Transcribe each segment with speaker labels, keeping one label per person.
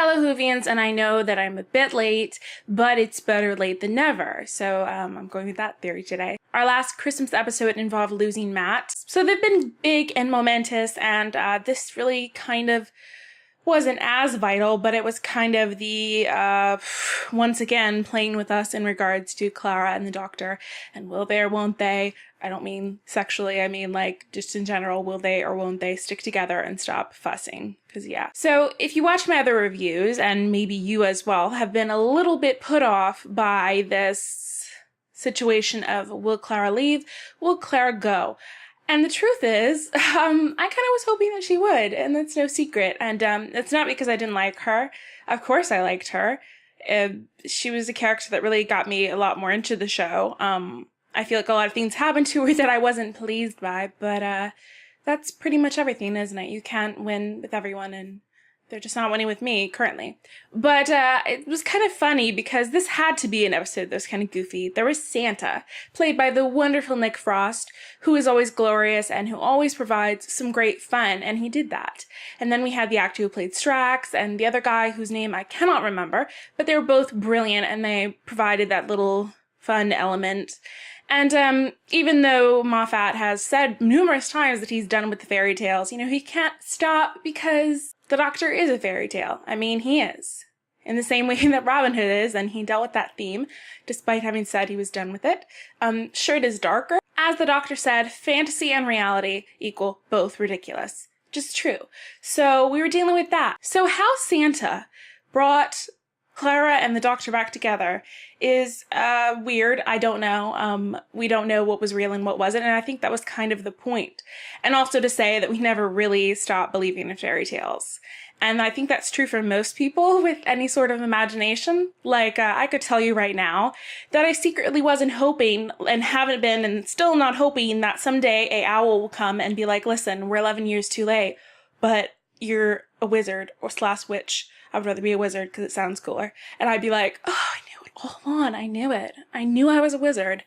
Speaker 1: Hello Whovians, and I know that I'm a bit late, but it's better late than never, so I'm going with that theory today. Our last Christmas episode involved losing Matt, so they've been big and momentous, and this really kind of wasn't as vital, but it was kind of the, once again, playing with us in regards to Clara and the doctor, and will they or won't they? I don't mean sexually, I mean like just in general, will they or won't they stick together and stop fussing? Because yeah. So if you watch my other reviews, and maybe you as well, have been a little bit put off by this situation of will Clara leave, will Clara go? And the truth is, I kind of was hoping that she would, and that's no secret. And it's not because I didn't like her. Of course I liked her. She was a character that really got me a lot more into the show. I feel like a lot of things happened to her that I wasn't pleased by, but that's pretty much everything, isn't it? You can't win with everyone, and they're just not winning with me currently. But it was kind of funny because this had to be an episode that was kind of goofy. There was Santa, played by the wonderful Nick Frost, who is always glorious and who always provides some great fun, and he did that. And then we had the actor who played Strax and the other guy whose name I cannot remember, but they were both brilliant and they provided that little fun element. And even though Moffat has said numerous times that he's done with the fairy tales, you know, he can't stop because the Doctor is a fairy tale. I mean, he is. In the same way that Robin Hood is, and he dealt with that theme, despite having said he was done with it. Sure, it is darker. As the Doctor said, fantasy and reality equal both ridiculous. Just true. So we were dealing with that. So how Santa brought Clara and the Doctor back together is weird. I don't know. We don't know what was real and what wasn't, and I think that was kind of the point. And also to say that we never really stopped believing in fairy tales. And I think that's true for most people with any sort of imagination. Like, I could tell you right now that I secretly wasn't hoping, and haven't been, and still not hoping, that someday a owl will come and be like, listen, we're 11 years too late, but you're a wizard or slash witch. I would rather be a wizard because it sounds cooler. And I'd be like, oh, I knew it all along. I knew it. I knew I was a wizard.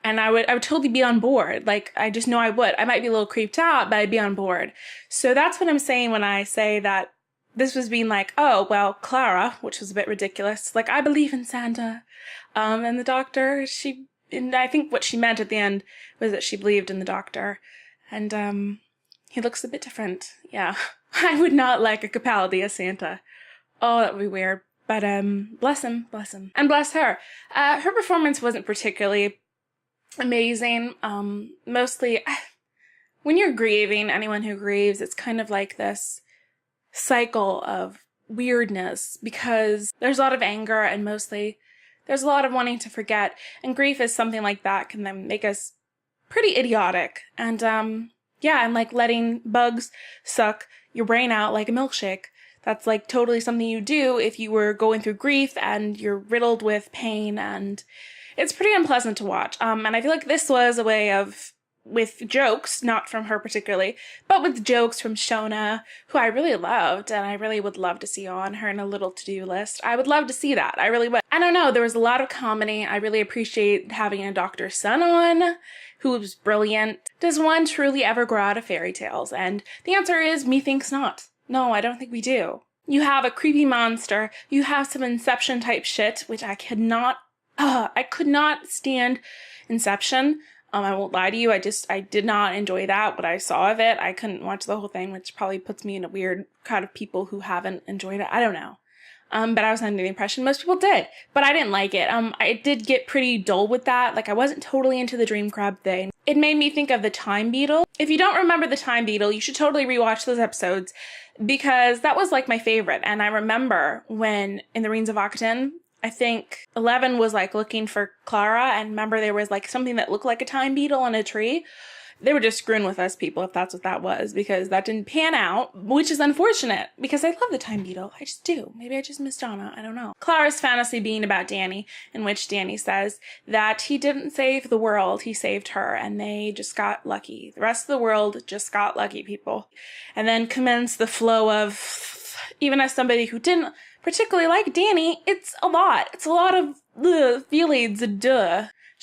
Speaker 1: And I would totally be on board. Like, I just know I would. I might be a little creeped out, but I'd be on board. So that's what I'm saying when I say that this was being like, oh, well, Clara, which was a bit ridiculous. Like, I believe in Santa. And the Doctor, and I think what she meant at the end was that she believed in the Doctor. And, he looks a bit different. Yeah. I would not like a Capaldi as Santa. Oh, that would be weird. But, bless him. And bless her. Her performance wasn't particularly amazing. Mostly, when you're grieving, anyone who grieves, it's kind of like this cycle of weirdness because there's a lot of anger and mostly there's a lot of wanting to forget. And grief is something like that can then make us pretty idiotic. And, yeah, and like letting bugs suck your brain out like a milkshake. That's like totally something you do if you were going through grief and you're riddled with pain, and it's pretty unpleasant to watch. And I feel like this was a way of, with jokes, not from her particularly, but with jokes from Shona, who I really loved, and I really would love to see on her in a little to-do list. I would love to see that. I really would. I don't know, there was a lot of comedy. I really appreciate having a Doctor's son on, who was brilliant. Does one truly ever grow out of fairy tales? And the answer is, methinks not. No, I don't think we do. You have a creepy monster, you have some Inception type shit, which I could not stand Inception. I won't lie to you, I did not enjoy that, what I saw of it. I couldn't watch the whole thing, which probably puts me in a weird crowd of people who haven't enjoyed it. I don't know. But I was under the impression most people did. But I didn't like it. I did get pretty dull with that. Like, I wasn't totally into the dream crab thing. It made me think of the Time Beetle. If you don't remember the Time Beetle, you should totally rewatch those episodes because that was like my favorite. And I remember when in the Rings of Ockham, I think 11 was like looking for Clara, and remember there was like something that looked like a time beetle on a tree. They were just screwing with us people if that's what that was, because that didn't pan out, which is unfortunate because I love the time beetle. I just do. Maybe I just missed Donna. I don't know. Clara's fantasy being about Danny, in which Danny says that he didn't save the world, he saved her, and they just got lucky. The rest of the world just got lucky, people. And then commenced the flow of, even as somebody who didn't particularly like Danny, it's a lot. It's a lot of feelings,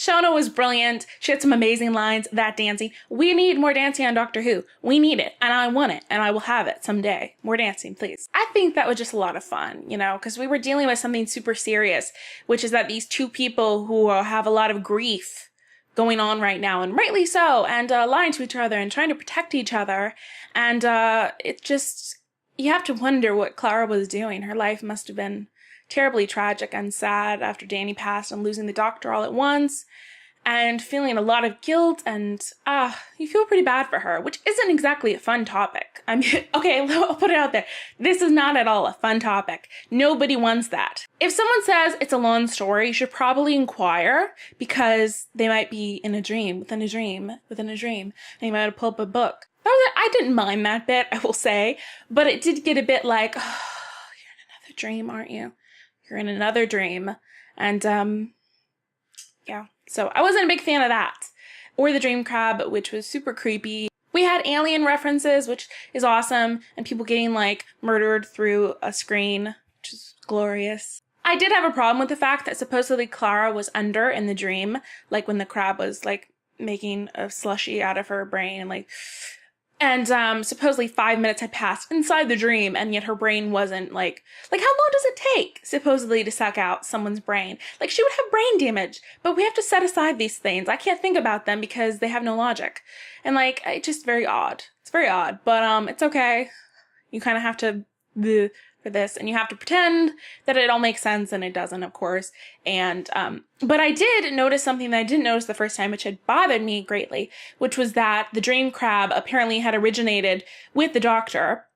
Speaker 1: Shona was brilliant. She had some amazing lines. That dancing. We need more dancing on Doctor Who. We need it. And I want it. And I will have it someday. More dancing, please. I think that was just a lot of fun, you know, because we were dealing with something super serious, which is that these two people who have a lot of grief going on right now, and rightly so, and lying to each other and trying to protect each other. And it just, you have to wonder what Clara was doing. Her life must have been terribly tragic and sad after Danny passed and losing the Doctor all at once, and feeling a lot of guilt, and you feel pretty bad for her, which isn't exactly a fun topic. I mean, okay, I'll put it out there. This is not at all a fun topic. Nobody wants that. If someone says it's a long story, you should probably inquire, because they might be in a dream, within a dream, within a dream, and you might pull up a book. I didn't mind that bit, I will say, but it did get a bit like, oh, you're in another dream, aren't you? You're in another dream. And, yeah. So I wasn't a big fan of that. Or the dream crab, which was super creepy. We had alien references, which is awesome, and people getting, like, murdered through a screen, which is glorious. I did have a problem with the fact that supposedly Clara was under in the dream, like when the crab was, like, making a slushy out of her brain, and, like... And supposedly 5 minutes had passed inside the dream, and yet her brain wasn't, like, how long does it take, supposedly, to suck out someone's brain? Like, she would have brain damage, but we have to set aside these things. I can't think about them because they have no logic. And, like, it's just very odd. It's very odd, but it's okay. You kind of have to for this, and you have to pretend that it all makes sense, and it doesn't, of course. And but I did notice something that I didn't notice the first time, which had bothered me greatly, which was that the dream crab apparently had originated with the Doctor,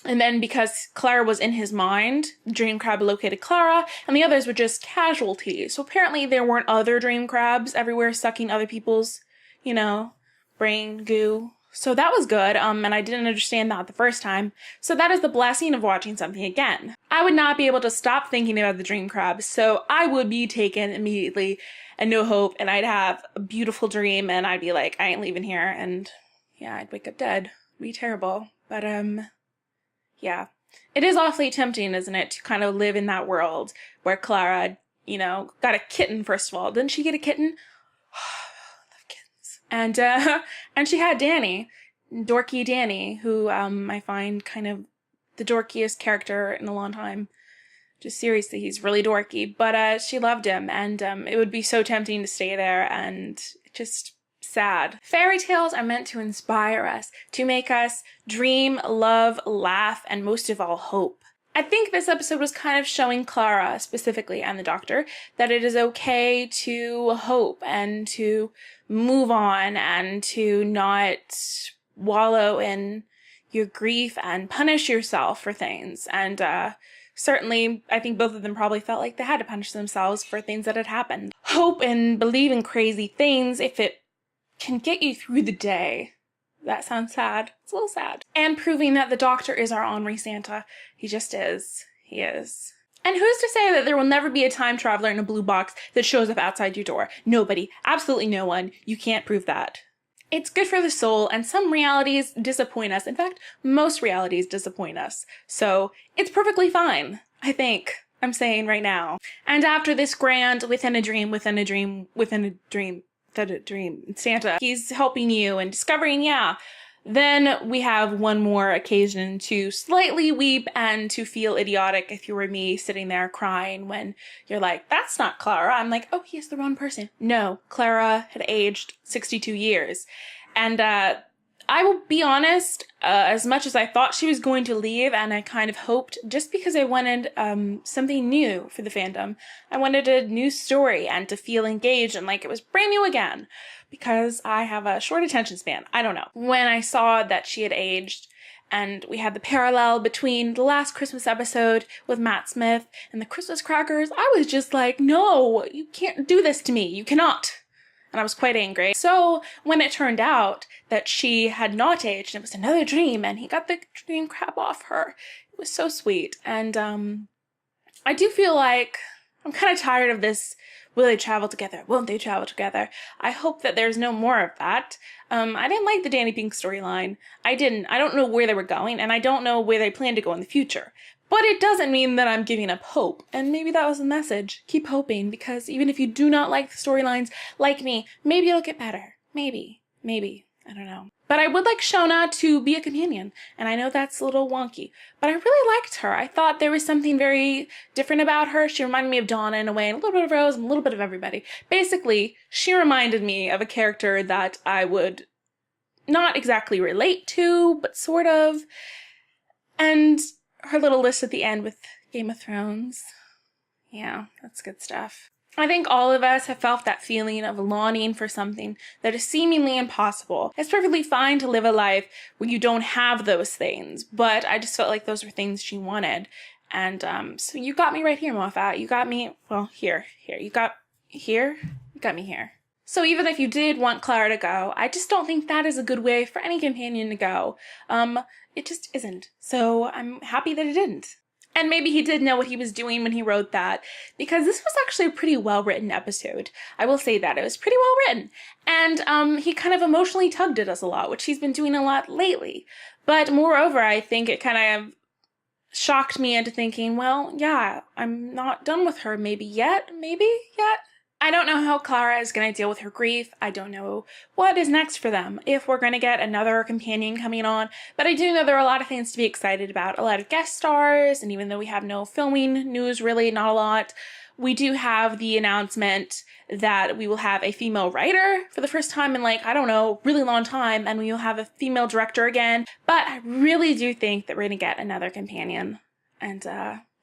Speaker 1: and then because Clara was in his mind, the dream crab located Clara, and the others were just casualties. So apparently there weren't other dream crabs everywhere sucking other people's, you know, brain goo. So that was good, and I didn't understand that the first time. So that is the blessing of watching something again. I would not be able to stop thinking about the dream crab, so I would be taken immediately and no hope, and I'd have a beautiful dream, and I'd be like, I ain't leaving here, and yeah, I'd wake up dead. It'd be terrible. But, yeah. It is awfully tempting, isn't it, to kind of live in that world where Clara, you know, got a kitten, first of all. Didn't she get a kitten? And she had Danny, dorky Danny, who I find kind of the dorkiest character in a long time. Just seriously, he's really dorky. But she loved him, and it would be so tempting to stay there, and just sad. Fairy tales are meant to inspire us, to make us dream, love, laugh, and most of all, hope. I think this episode was kind of showing Clara, specifically, and the Doctor, that it is okay to hope and to move on and to not wallow in your grief and punish yourself for things. And certainly, I think both of them probably felt like they had to punish themselves for things that had happened. Hope and believe in crazy things if it can get you through the day. That sounds sad. It's a little sad. And proving that the Doctor is our Henri Santa. He just is. He is. And who's to say that there will never be a time traveler in a blue box that shows up outside your door? Nobody. Absolutely no one. You can't prove that. It's good for the soul, and some realities disappoint us. In fact, most realities disappoint us. So it's perfectly fine, I think. I'm saying right now. And after this grand within a dream, within a dream, within a dream, Santa, he's helping you and discovering, yeah. Then we have one more occasion to slightly weep and to feel idiotic if you were me sitting there crying when you're like, that's not Clara. I'm like, oh, he is the wrong person. No, Clara had aged 62 years. And I will be honest, as much as I thought she was going to leave, and I kind of hoped, just because I wanted something new for the fandom, I wanted a new story and to feel engaged and like it was brand new again, because I have a short attention span. I don't know. When I saw that she had aged, and we had the parallel between the last Christmas episode with Matt Smith and the Christmas crackers, I was just like, no, you can't do this to me. You cannot. And I was quite angry. So when it turned out that she had not aged, and it was another dream, and he got the dream crab off her, it was so sweet. And I do feel like I'm kind of tired of this, will they travel together? Won't they travel together? I hope that there's no more of that. I didn't like the Danny Pink storyline. I don't know where they were going, and I don't know where they plan to go in the future. But it doesn't mean that I'm giving up hope. And maybe that was the message. Keep hoping, because even if you do not like the storylines like me, maybe it'll get better. Maybe. I don't know. But I would like Shona to be a companion. And I know that's a little wonky. But I really liked her. I thought there was something very different about her. She reminded me of Donna in a way, and a little bit of Rose, and a little bit of everybody. Basically, she reminded me of a character that I would not exactly relate to, but sort of. And her little list at the end with Game of Thrones. Yeah, that's good stuff. I think all of us have felt that feeling of longing for something that is seemingly impossible. It's perfectly fine to live a life where you don't have those things, but I just felt like those were things she wanted. And so you got me right here, Moffat. You got me, well, here. You got me here. So even if you did want Clara to go, I just don't think that is a good way for any companion to go. It just isn't. So I'm happy that it didn't. And maybe he did know what he was doing when he wrote that, because this was actually a pretty well-written episode. I will say that. It was pretty well written. And he kind of emotionally tugged at us a lot, which he's been doing a lot lately. But moreover, I think it kind of shocked me into thinking, well, yeah, I'm not done with her maybe yet. I don't know how Clara is going to deal with her grief. I don't know what is next for them, if we're going to get another companion coming on. But I do know there are a lot of things to be excited about. A lot of guest stars, and even though we have no filming news, really, not a lot, we do have the announcement that we will have a female writer for the first time in, like, I don't know, really long time, and we will have a female director again. But I really do think that we're going to get another companion. And,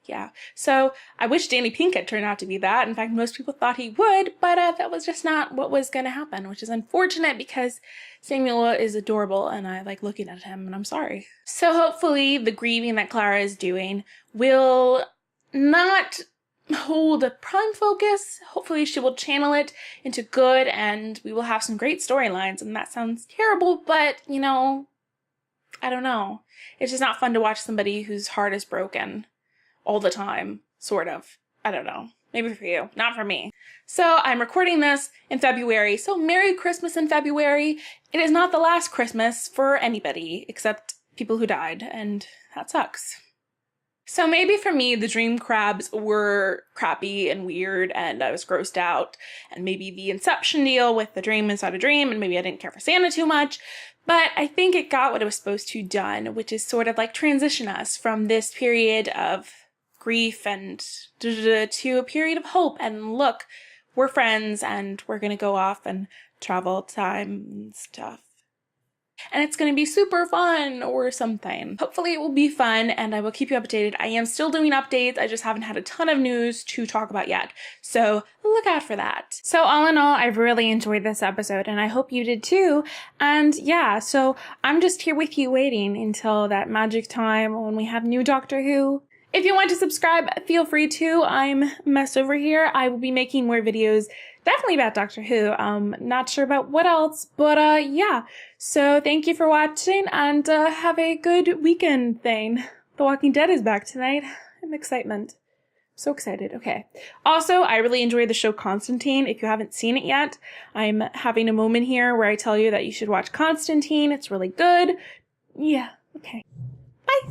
Speaker 1: yeah, so I wish Danny Pink had turned out to be that. In fact, most people thought he would, but that was just not what was going to happen, which is unfortunate because Samuel is adorable and I like looking at him, and I'm sorry. So hopefully the grieving that Clara is doing will not hold a prime focus. Hopefully she will channel it into good and we will have some great storylines. And that sounds terrible, but you know, I don't know. It's just not fun to watch somebody whose heart is broken all the time, sort of. I don't know. Maybe for you, not for me. So I'm recording this in February, so Merry Christmas in February. It is not the last Christmas for anybody except people who died, and that sucks. So maybe for me, the dream crabs were crappy and weird, and I was grossed out, and maybe the Inception deal with the dream inside a dream, and maybe I didn't care for Santa too much, but I think it got what it was supposed to done, which is sort of like transition us from this period of grief and to a period of hope, and look, we're friends and we're gonna go off and travel time and stuff. And it's gonna be super fun or something. Hopefully it will be fun and I will keep you updated. I am still doing updates, I just haven't had a ton of news to talk about yet. So look out for that. So all in all, I've really enjoyed this episode and I hope you did too. And yeah, so I'm just here with you waiting until that magic time when we have new Doctor Who. If you want to subscribe, feel free to. I'm Mess over here. I will be making more videos definitely about Doctor Who. Not sure about what else, but yeah. So thank you for watching and have a good weekend thing. The Walking Dead is back tonight. I'm excitement. So excited. Okay. Also, I really enjoyed the show Constantine. If you haven't seen it yet, I'm having a moment here where I tell you that you should watch Constantine. It's really good. Yeah. Okay. Bye.